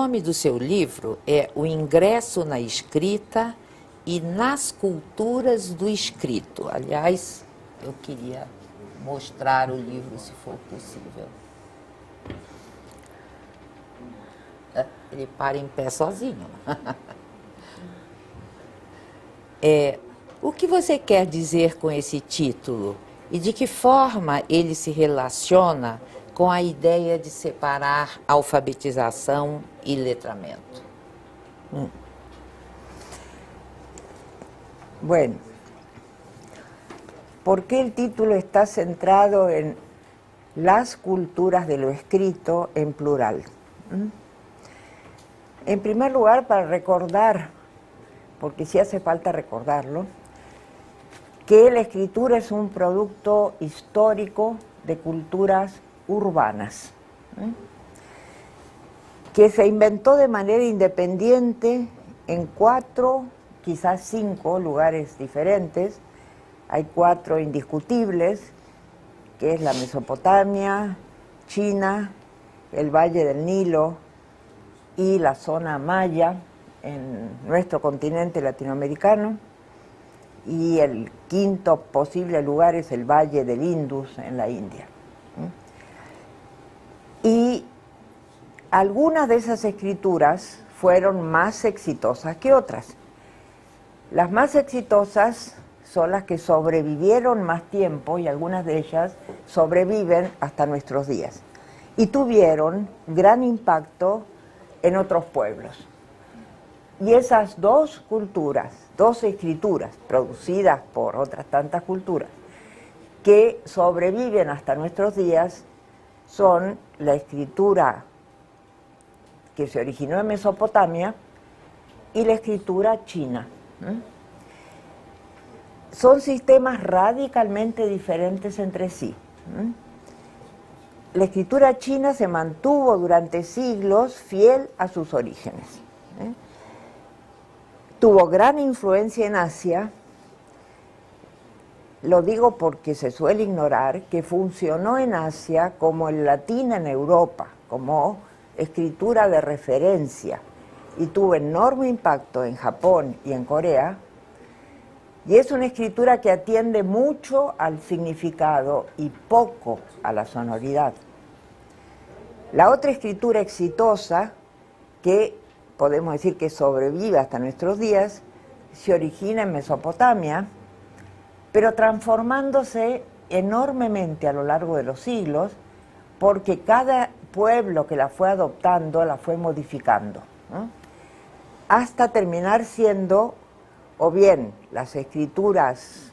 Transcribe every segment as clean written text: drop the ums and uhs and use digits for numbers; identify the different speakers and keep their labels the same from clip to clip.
Speaker 1: nome do seu livro é O Ingresso na Escrita e nas Culturas do Escrito. Aliás, eu queria mostrar o livro, se for possível. Ele para em pé sozinho. O que você quer dizer com esse título? E de que forma ele se relaciona com a ideia de separar alfabetização y letramento?
Speaker 2: Bueno, ¿por qué el título está centrado en las culturas de lo escrito en plural? En primer lugar, para recordar, porque sí hace falta recordarlo, que la escritura es un producto histórico de culturas urbanas, que se inventó de manera independiente en 4, quizás 5 lugares diferentes. Hay 4 indiscutibles, que es la Mesopotamia, China, el Valle del Nilo y la zona maya en nuestro continente latinoamericano, y el 5º posible lugar es el Valle del Indus en la India. Y algunas de esas escrituras fueron más exitosas que otras. Las más exitosas son las que sobrevivieron más tiempo, y algunas de ellas sobreviven hasta nuestros días, y tuvieron gran impacto en otros pueblos. Y esas 2 culturas, 2 escrituras producidas por otras tantas culturas que sobreviven hasta nuestros días son la escritura que se originó en Mesopotamia y la escritura china. Son sistemas radicalmente diferentes entre sí. La escritura china se mantuvo durante siglos fiel a sus orígenes. Tuvo gran influencia en Asia. Lo digo porque se suele ignorar que funcionó en Asia como el latín en Europa, como escritura de referencia, y tuvo enorme impacto en Japón y en Corea, y es una escritura que atiende mucho al significado y poco a la sonoridad. La otra escritura exitosa, que podemos decir que sobrevive hasta nuestros días, se origina en Mesopotamia, pero transformándose enormemente a lo largo de los siglos, porque cada pueblo que la fue adoptando la fue modificando, ¿no? Hasta terminar siendo o bien las escrituras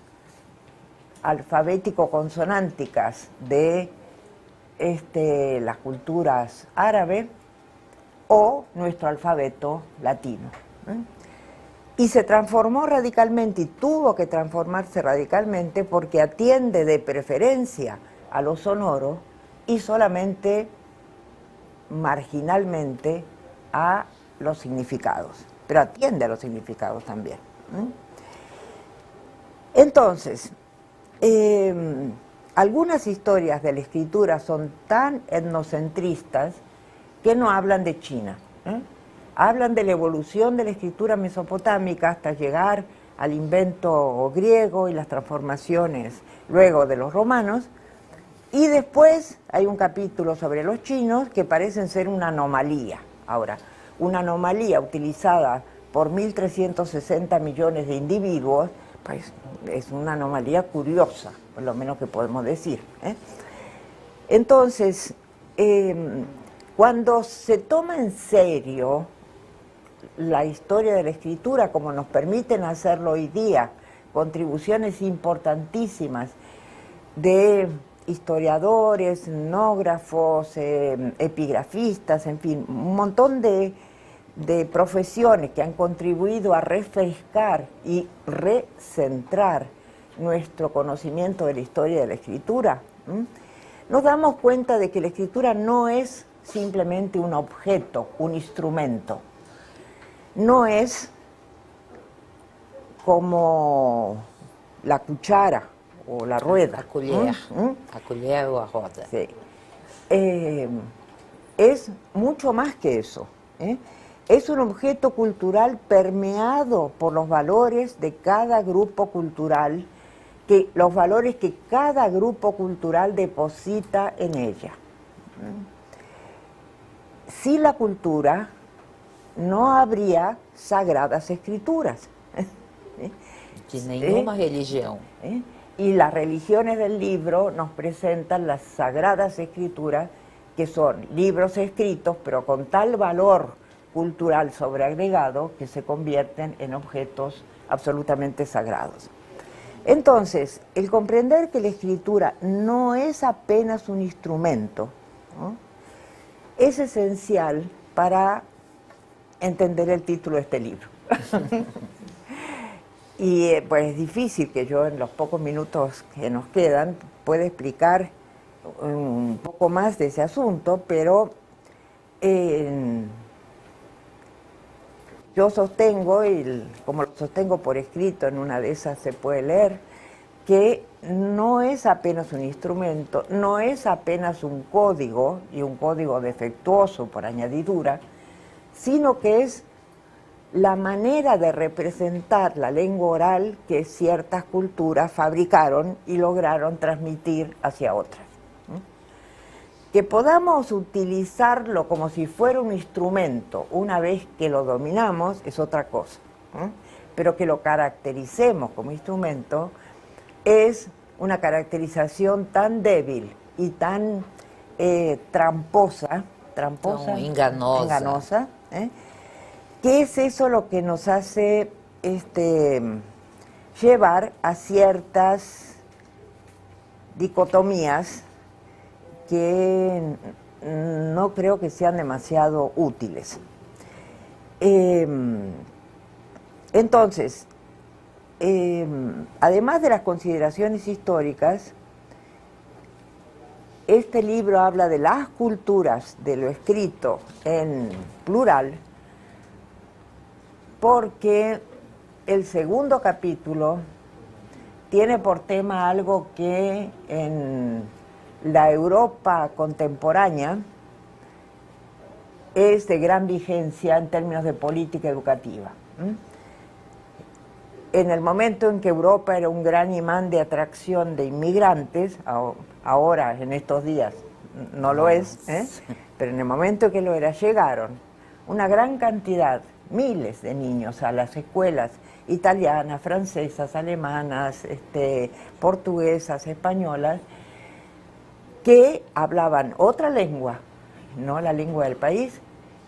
Speaker 2: alfabético-consonánticas de las culturas árabes o nuestro alfabeto latino. Y se transformó radicalmente, y tuvo que transformarse radicalmente, porque atiende de preferencia a lo sonoro y solamente marginalmente a los significados, pero atiende a los significados también. Entonces, algunas historias de la escritura son tan etnocentristas que no hablan de China, hablan de la evolución de la escritura mesopotámica hasta llegar al invento griego y las transformaciones luego de los romanos, y después hay un capítulo sobre los chinos que parecen ser una anomalía. Ahora, una anomalía utilizada por 1.360 millones de individuos, pues es una anomalía curiosa, por lo menos que podemos decir. Entonces, cuando se toma en serio la historia de la escritura, como nos permiten hacerlo hoy día, contribuciones importantísimas de historiadores, etnógrafos, epigrafistas, en fin, un montón de profesiones que han contribuido a refrescar y recentrar nuestro conocimiento de la historia de la escritura, nos damos cuenta de que la escritura no es simplemente un objeto, un instrumento. No es como la cuchara o la rueda.
Speaker 1: A colher. A colher o a roda.
Speaker 2: Sí. Es mucho más que eso. ¿eh? Es un objeto cultural permeado por los valores de cada grupo cultural, los valores que cada grupo cultural deposita en ella. Sin la cultura no habría sagradas escrituras.
Speaker 1: De nenhuma religião.
Speaker 2: Y las religiones del libro nos presentan las sagradas escrituras, que son libros escritos, pero con tal valor cultural sobreagregado que se convierten en objetos absolutamente sagrados. Entonces, el comprender que la escritura no es apenas un instrumento, ¿no?, es esencial para entender el título de este libro. Y pues es difícil que yo en los pocos minutos que nos quedan pueda explicar un poco más de ese asunto, pero yo sostengo, y como lo sostengo por escrito, en una de esas se puede leer, que no es apenas un instrumento, no es apenas un código, y un código defectuoso por añadidura, sino que es la manera de representar la lengua oral que ciertas culturas fabricaron y lograron transmitir hacia otras. Que podamos utilizarlo como si fuera un instrumento una vez que lo dominamos es otra cosa, pero que lo caractericemos como instrumento es una caracterización tan débil y tan tramposa, enganosa, que es eso lo que nos hace llevar a ciertas dicotomías que no creo que sean demasiado útiles. Entonces, además de las consideraciones históricas, este libro habla de las culturas de lo escrito en plural, porque el segundo capítulo tiene por tema algo que en la Europa contemporánea es de gran vigencia en términos de política educativa. En el momento en que Europa era un gran imán de atracción de inmigrantes, ahora, en estos días, no lo es, pero en el momento en que lo era, llegaron una gran cantidad, miles de niños a las escuelas italianas, francesas, alemanas, portuguesas, españolas, que hablaban otra lengua, no la lengua del país,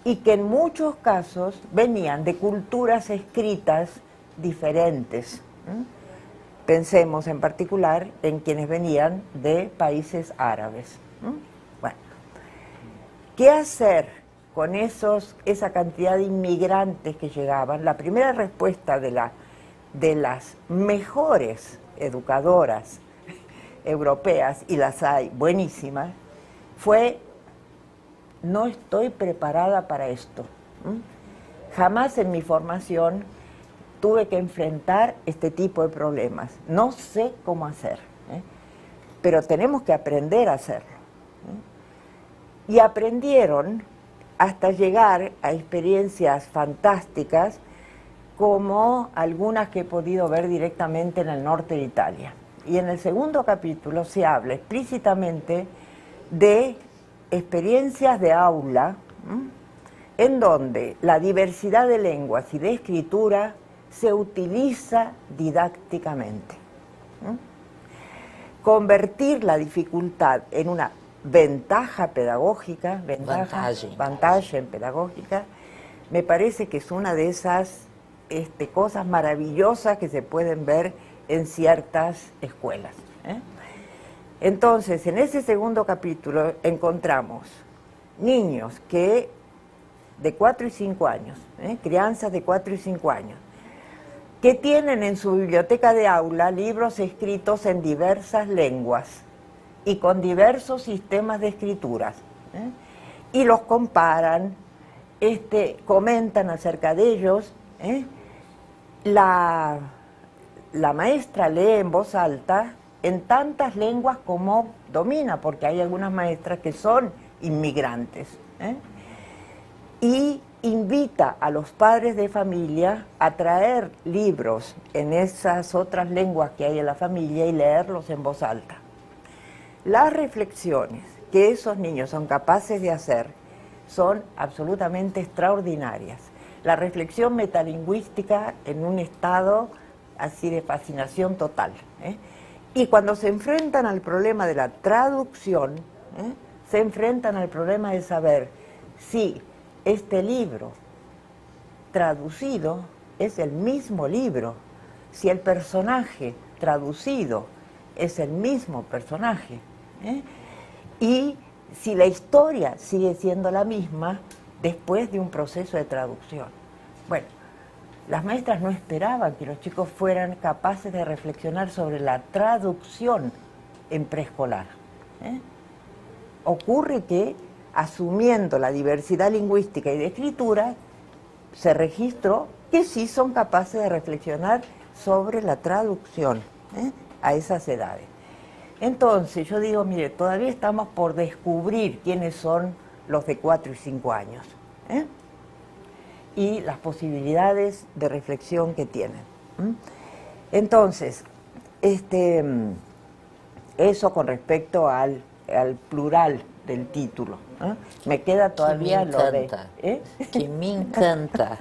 Speaker 2: y que en muchos casos venían de culturas escritas diferentes. Pensemos en particular en quienes venían de países árabes. Bueno, ¿qué hacer con esa cantidad de inmigrantes que llegaban? La primera respuesta de las mejores educadoras europeas, y las hay buenísimas, fue: no estoy preparada para esto. Jamás en mi formación tuve que enfrentar este tipo de problemas. No sé cómo hacer, pero tenemos que aprender a hacerlo. Y aprendieron hasta llegar a experiencias fantásticas, como algunas que he podido ver directamente en el norte de Italia. Y en el segundo capítulo se habla explícitamente de experiencias de aula, en donde la diversidad de lenguas y de escritura se utiliza didácticamente. Convertir la dificultad en una ventaja pedagógica, ventaja pedagógica, me parece que es una de esas cosas maravillosas que se pueden ver en ciertas escuelas. Entonces, en ese segundo capítulo encontramos niños de 4 y 5 años, crianzas de 4 y 5 años, que tienen en su biblioteca de aula libros escritos en diversas lenguas y con diversos sistemas de escrituras, y los comparan, comentan acerca de ellos. La maestra lee en voz alta en tantas lenguas como domina, porque hay algunas maestras que son inmigrantes, y invita a los padres de familia a traer libros en esas otras lenguas que hay en la familia y leerlos en voz alta. Las reflexiones que esos niños son capaces de hacer son absolutamente extraordinarias. La reflexión metalingüística en un estado así de fascinación total, ¿eh? Y cuando se enfrentan al problema de la traducción, se enfrentan al problema de saber si este libro traducido es el mismo libro, si el personaje traducido es el mismo personaje, ¿eh? Y si la historia sigue siendo la misma después de un proceso de traducción. Bueno, las maestras no esperaban que los chicos fueran capaces de reflexionar sobre la traducción en preescolar, ¿eh? Ocurre que, asumiendo la diversidad lingüística y de escritura, se registró que sí son capaces de reflexionar sobre la traducción, ¿eh? A esas edades. Entonces yo digo, mire, todavía estamos por descubrir quiénes son los de 4 y 5 años, ¿eh? Y las posibilidades de reflexión que tienen. Entonces, eso con respecto al plural del título, ¿eh? Me queda todavía lo de...
Speaker 1: Que me encanta.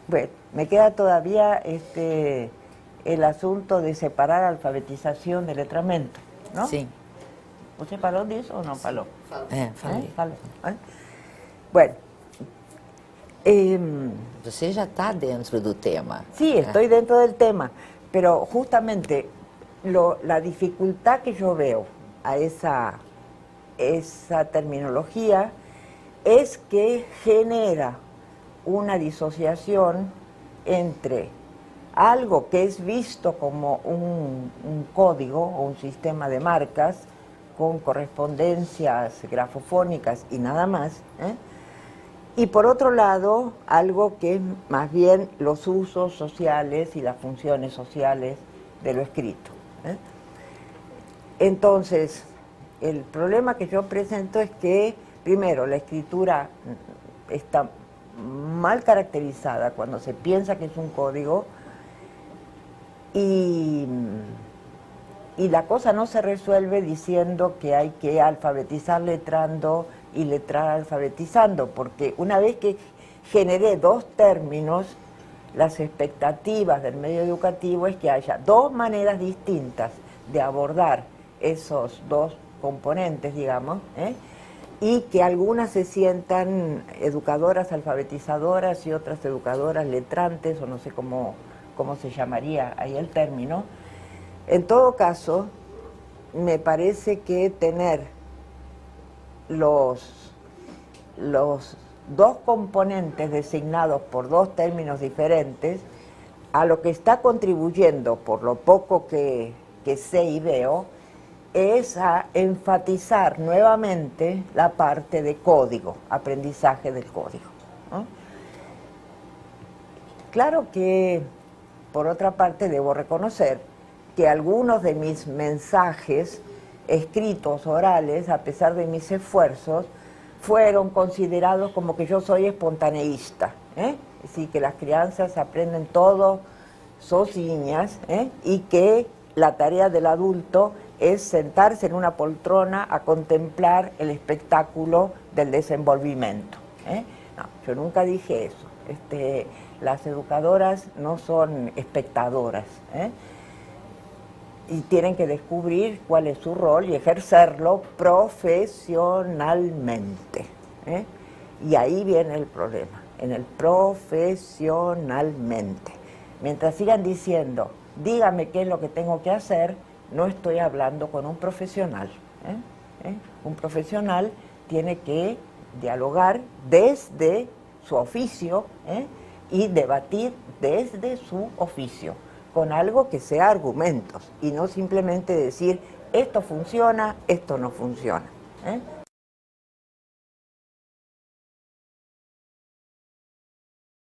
Speaker 2: Bueno, me queda todavía el asunto de separar alfabetización de letramento, ¿no?
Speaker 1: Sim.
Speaker 2: ¿Usted falou disso o no falou?
Speaker 1: Falei.
Speaker 2: Falou. Bueno,
Speaker 1: Você já está dentro do tema.
Speaker 2: sí, estoy dentro del tema, pero justamente la dificultad que yo veo a esa terminología es que genera una disociación entre algo que es visto como un código o un sistema de marcas con correspondencias grafofónicas y nada más, ¿eh? Y por otro lado, algo que es más bien los usos sociales y las funciones sociales de lo escrito, ¿eh? Entonces, el problema que yo presento es que, primero, la escritura está mal caracterizada cuando se piensa que es un código y la cosa no se resuelve diciendo que hay que alfabetizar letrando y letrar alfabetizando, porque una vez que generé dos términos, las expectativas del medio educativo es que haya dos maneras distintas de abordar esos dos componentes, digamos, ¿eh? Y que algunas se sientan educadoras alfabetizadoras y otras educadoras letrantes, o no sé cómo se llamaría ahí el término. En todo caso, me parece que tener los dos componentes designados por dos términos diferentes, a lo que está contribuyendo, por lo poco que sé y veo, es a enfatizar nuevamente la parte de código, aprendizaje del código, ¿no? Claro que, por otra parte, debo reconocer que algunos de mis mensajes escritos, orales, a pesar de mis esfuerzos, fueron considerados como que yo soy espontaneísta, ¿eh? Es decir, que las crianzas aprenden todo sozinhas, ¿eh? Y que la tarea del adulto es sentarse en una poltrona a contemplar el espectáculo del desenvolvimiento, ¿eh? No, yo nunca dije eso. Las educadoras no son espectadoras, ¿eh? Y tienen que descubrir cuál es su rol y ejercerlo profesionalmente, ¿eh? Y ahí viene el problema, en el profesionalmente. Mientras sigan diciendo, dígame qué es lo que tengo que hacer, no estoy hablando con un profesional, ¿eh? Un profesional tiene que dialogar desde su oficio, ¿eh? Y debatir desde su oficio, con algo que sea argumentos, y no simplemente decir, esto funciona, esto no funciona, ¿eh?